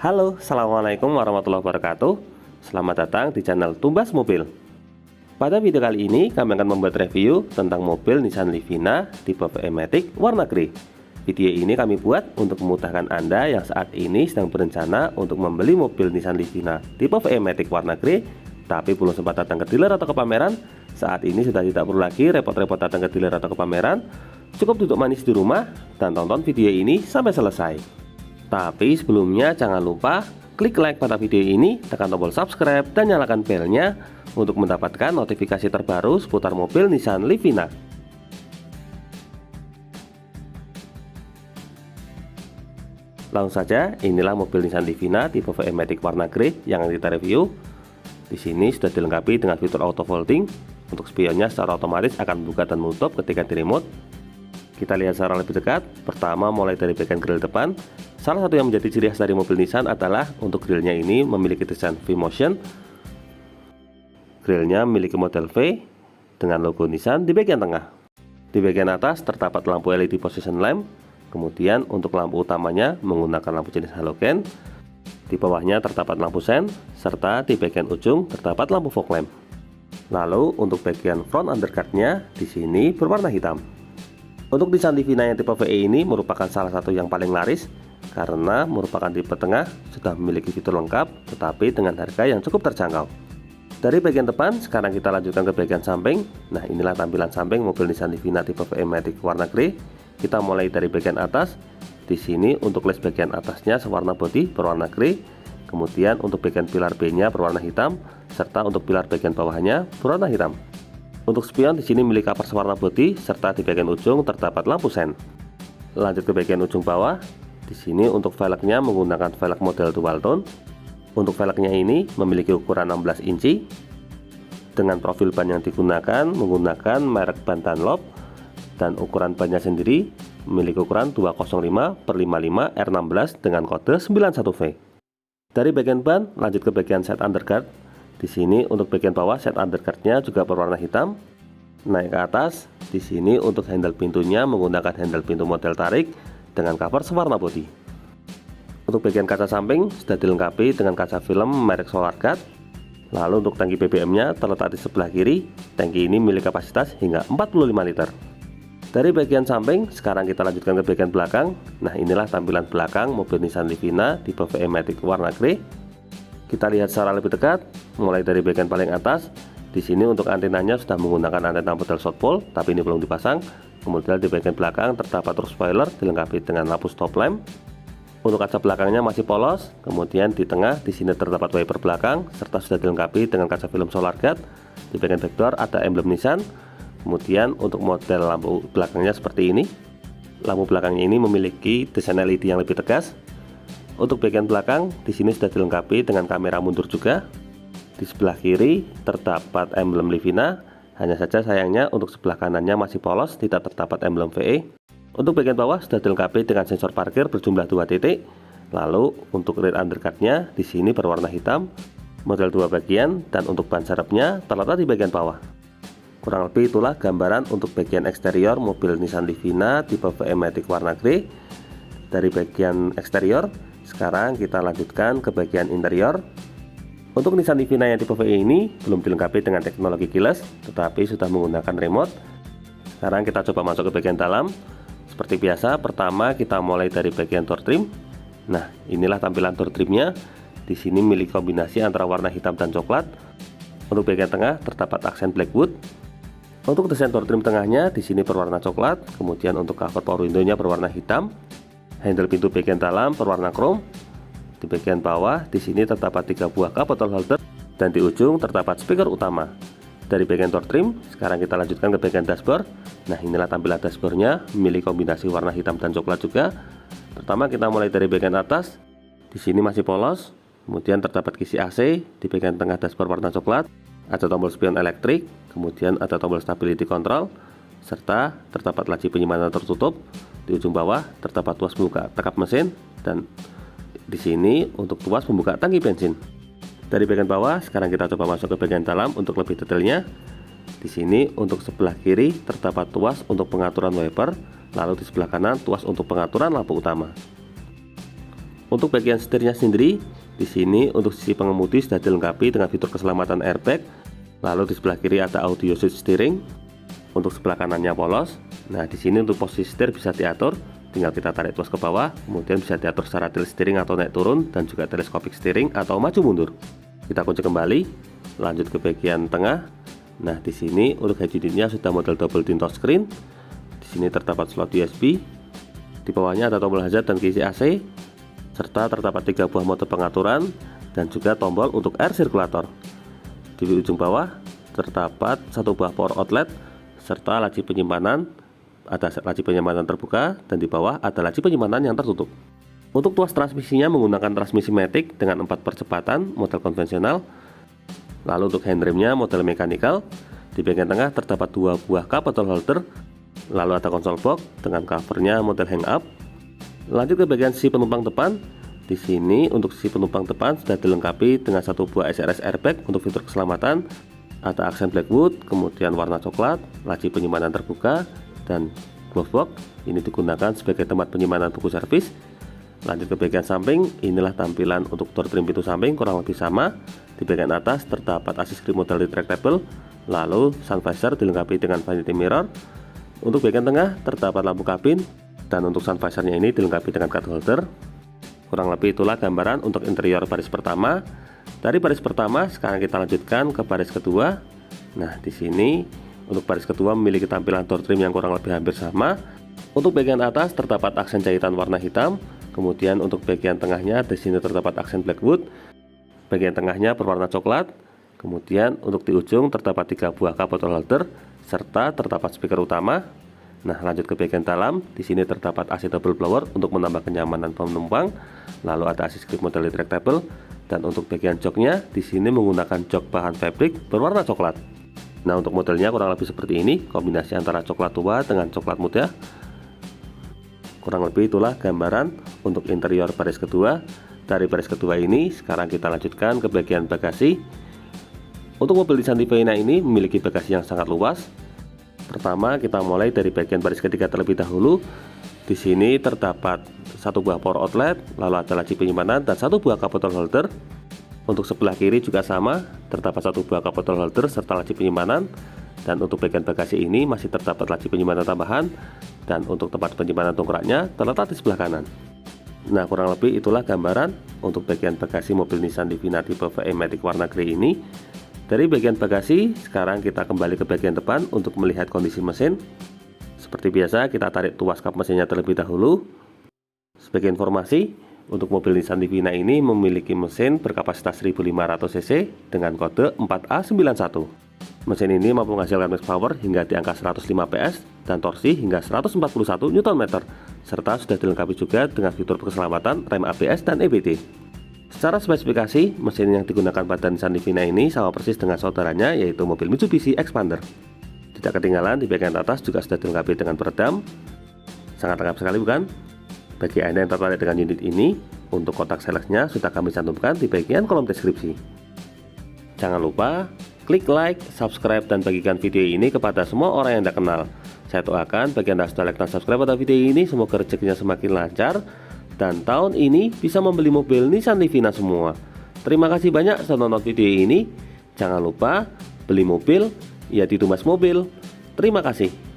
Halo, assalamualaikum warahmatullahi wabarakatuh. Selamat datang di channel Tumbas Mobil. Pada video kali ini kami akan membuat review tentang mobil Nissan Livina tipe VE-Matic warna grey. Video ini kami buat untuk memudahkan Anda yang saat ini sedang berencana untuk membeli mobil Nissan Livina tipe VE-Matic warna grey, tapi belum sempat datang ke dealer atau ke pameran. Saat ini sudah tidak perlu lagi repot-repot datang ke dealer atau ke pameran. Cukup duduk manis di rumah dan tonton video ini sampai selesai. Tapi sebelumnya jangan lupa klik like pada video ini, tekan tombol subscribe dan nyalakan belnya untuk mendapatkan notifikasi terbaru seputar mobil Nissan Livina. Langsung saja, inilah mobil Nissan Livina tipe VE-Matic warna grey yang kita review. Di sini sudah dilengkapi dengan fitur auto folding. Untuk spionnya secara otomatis akan buka dan menutup ketika di remote. Kita lihat secara lebih dekat. Pertama, mulai dari bagian grill depan. Salah satu yang menjadi ciri khas dari mobil Nissan adalah untuk grillnya ini memiliki desain V-motion. Grillnya memiliki model V dengan logo Nissan di bagian tengah. Di bagian atas terdapat lampu LED position lamp. Kemudian untuk lampu utamanya menggunakan lampu jenis halogen. Di bawahnya terdapat lampu sen, serta di bagian ujung terdapat lampu fog lamp. Lalu untuk bagian front underguardnya di sini berwarna hitam. Untuk Nissan Livina yang tipe VE ini merupakan salah satu yang paling laris karena merupakan tipe tengah, sudah memiliki fitur lengkap tetapi dengan harga yang cukup terjangkau. Dari bagian depan sekarang kita lanjutkan ke bagian samping. Nah, inilah tampilan samping mobil Nissan Livina tipe VE-Matic warna grey. Kita mulai dari bagian atas. Di sini untuk les bagian atasnya sewarna bodi berwarna grey. Kemudian untuk bagian pilar B-nya berwarna hitam, serta untuk pilar bagian bawahnya berwarna hitam. Untuk spion di sini milik cover sewarna bodi, serta di bagian ujung terdapat lampu sen. Lanjut ke bagian ujung bawah. Di sini untuk velgnya menggunakan velg model dual tone. Untuk velgnya ini memiliki ukuran 16 inci. Dengan profil ban yang digunakan menggunakan merek ban Dunlop, dan ukuran bannya sendiri memiliki ukuran 205/55 R16 dengan kode 91V. Dari bagian ban lanjut ke bagian set underguard. Di sini untuk bagian bawah set underguardnya juga berwarna hitam. Naik ke atas, di sini untuk handle pintunya menggunakan handle pintu model tarik dengan cover sewarna bodi. Untuk bagian kaca samping sudah dilengkapi dengan kaca film merek Solarguard. Lalu untuk tangki BBM-nya terletak di sebelah kiri. Tangki ini memiliki kapasitas hingga 45 liter. Dari bagian samping, sekarang kita lanjutkan ke bagian belakang. Nah, inilah tampilan belakang mobil Nissan Livina tipe VE-Matic warna grey. Kita lihat secara lebih dekat, mulai dari bagian paling atas. Di sini untuk antenanya sudah menggunakan antena model South Pole, tapi ini belum dipasang. Kemudian di bagian belakang terdapat roof spoiler dilengkapi dengan lampu stop lamp. Untuk kaca belakangnya masih polos. Kemudian di tengah di sini terdapat wiper belakang, serta sudah dilengkapi dengan kaca film Solarguard. Di bagian backdoor ada emblem Nissan. Kemudian untuk model lampu belakangnya seperti ini. Lampu belakangnya ini memiliki desain LED yang lebih tegas. Untuk bagian belakang di sini sudah dilengkapi dengan kamera mundur juga. Di sebelah kiri terdapat emblem Livina. Hanya saja sayangnya untuk sebelah kanannya masih polos, tidak terdapat emblem VE. Untuk bagian bawah sudah dilengkapi dengan sensor parkir berjumlah 2 titik. Lalu untuk rear underguardnya di sini berwarna hitam, model 2 bagian, dan untuk ban serepnya terletak di bagian bawah. Kurang lebih itulah gambaran untuk bagian eksterior mobil Nissan Livina tipe VE-Matic warna grey. Dari bagian eksterior, sekarang kita lanjutkan ke bagian interior. Untuk Nissan Livina yang tipe VE ini belum dilengkapi dengan teknologi keyless, tetapi sudah menggunakan remote. Sekarang kita coba masuk ke bagian dalam. Seperti biasa, pertama kita mulai dari bagian door trim. Nah, inilah tampilan door trimnya. Di sini milik kombinasi antara warna hitam dan coklat. Untuk bagian tengah terdapat aksen blackwood. Untuk desain door trim tengahnya di sini berwarna coklat, kemudian untuk cover power window-nya berwarna hitam. Handle pintu bagian dalam berwarna chrome. Di bagian bawah di sini terdapat 3 buah cup bottle holder dan di ujung terdapat speaker utama. Dari bagian door trim, sekarang kita lanjutkan ke bagian dashboard. Nah, inilah tampilan dashboardnya, memiliki kombinasi warna hitam dan coklat juga. Pertama kita mulai dari bagian atas. Di sini masih polos. Kemudian terdapat kisi AC di bagian tengah dashboard warna coklat. Ada tombol spion elektrik, kemudian ada tombol stability control, serta terdapat laci penyimpanan tertutup. Di ujung bawah terdapat tuas pembuka tekap mesin, dan di sini untuk tuas pembuka tangki bensin. Dari bagian bawah sekarang kita coba masuk ke bagian dalam untuk lebih detailnya. Di sini untuk sebelah kiri terdapat tuas untuk pengaturan wiper, lalu di sebelah kanan tuas untuk pengaturan lampu utama. Untuk bagian setirnya sendiri, di sini untuk sisi pengemudi sudah dilengkapi dengan fitur keselamatan airbag. Lalu di sebelah kiri ada audio switch steering. Untuk sebelah kanannya polos. Nah, di sini untuk posisi setir bisa diatur, tinggal kita tarik tuas ke bawah, kemudian bisa diatur secara tilt steering atau naik turun, dan juga telescopic steering atau maju mundur. Kita kunci kembali, lanjut ke bagian tengah. Nah, di sini untuk head unitnya sudah model double tint touchscreen. Di sini terdapat slot USB. Di bawahnya ada tombol hazard dan kisi AC, serta terdapat 3 buah mode pengaturan dan juga tombol untuk air circulator. Di ujung bawah terdapat 1 buah power outlet serta laci penyimpanan, ada laci penyimpanan terbuka, dan di bawah ada laci penyimpanan yang tertutup. Untuk tuas transmisinya menggunakan transmisi matic dengan 4 percepatan model konvensional. Lalu untuk handremnya model mechanical. Di bagian tengah terdapat 2 buah cup bottle holder. Lalu ada konsol box dengan covernya model hang up. Lanjut ke bagian sisi penumpang depan. Di sini untuk sisi penumpang depan sudah dilengkapi dengan 1 buah SRS airbag untuk fitur keselamatan. Ada aksen blackwood, kemudian warna coklat, laci penyimpanan terbuka, dan glove box. Ini digunakan sebagai tempat penyimpanan buku servis. Lanjut ke bagian samping, inilah tampilan untuk door trim pintu samping kurang lebih sama. Di bagian atas terdapat assist grip model retractable, lalu sun visor dilengkapi dengan vanity mirror. Untuk bagian tengah terdapat lampu kabin, dan untuk sun visornya ini dilengkapi dengan card holder. Kurang lebih itulah gambaran untuk interior baris pertama. Dari baris pertama, sekarang kita lanjutkan ke baris kedua. Nah, di sini untuk baris kedua memiliki tampilan door trim yang kurang lebih hampir sama. Untuk bagian atas terdapat aksen jahitan warna hitam. Kemudian untuk bagian tengahnya di sini terdapat aksen blackwood. Bagian tengahnya berwarna coklat. Kemudian untuk di ujung terdapat 3 buah cup bottle holder serta terdapat speaker utama. Nah, lanjut ke bagian dalam. Di sini terdapat AC double blower untuk menambah kenyamanan penumpang. Lalu ada assist grip model retractable. Dan untuk bagian joknya di sini menggunakan jok bahan fabric berwarna coklat. Nah, untuk modelnya kurang lebih seperti ini, kombinasi antara coklat tua dengan coklat muda. Kurang lebih itulah gambaran untuk interior baris kedua. Dari baris kedua ini, sekarang kita lanjutkan ke bagian bagasi. Untuk mobil Nissan Livina ini memiliki bagasi yang sangat luas. Pertama, kita mulai dari bagian baris ketiga terlebih dahulu. Di sini terdapat 1 buah power outlet, lalu ada laci penyimpanan dan 1 buah cup bottle holder. Untuk sebelah kiri juga sama, terdapat 1 buah cup bottle holder serta laci penyimpanan. Dan untuk bagian bagasi ini masih terdapat laci penyimpanan tambahan, dan untuk tempat penyimpanan dongkraknya terletak di sebelah kanan. Nah, kurang lebih itulah gambaran untuk bagian bagasi mobil Nissan Livina tipe VE Matic warna grey ini. Dari bagian bagasi, sekarang kita kembali ke bagian depan untuk melihat kondisi mesin. Seperti biasa, kita tarik tuas kap mesinnya terlebih dahulu. Sebagai informasi, untuk mobil Nissan Livina ini memiliki mesin berkapasitas 1500 cc dengan kode 4A91. Mesin ini mampu menghasilkan max power hingga di angka 105 PS dan torsi hingga 141 Nm, serta sudah dilengkapi juga dengan fitur keselamatan rem ABS dan EBD. Secara spesifikasi, mesin yang digunakan pada Nissan Livina ini sama persis dengan saudaranya, yaitu mobil Mitsubishi Xpander. Tidak ketinggalan, di bagian atas juga sudah dilengkapi dengan peredam. Sangat lengkap sekali, bukan? Bagi Anda yang tertarik dengan unit ini, untuk kontak salesnya sudah kami cantumkan di bagian kolom deskripsi. Jangan lupa klik like, subscribe, dan bagikan video ini kepada semua orang yang Anda kenal. Saya doakan bagi Anda sudah like dan subscribe pada video ini, semoga rezekinya semakin lancar dan tahun ini bisa membeli mobil Nissan Livina semua. Terima kasih banyak sudah nonton video ini. Jangan lupa beli mobil ya di Tumas Mobil. Terima kasih.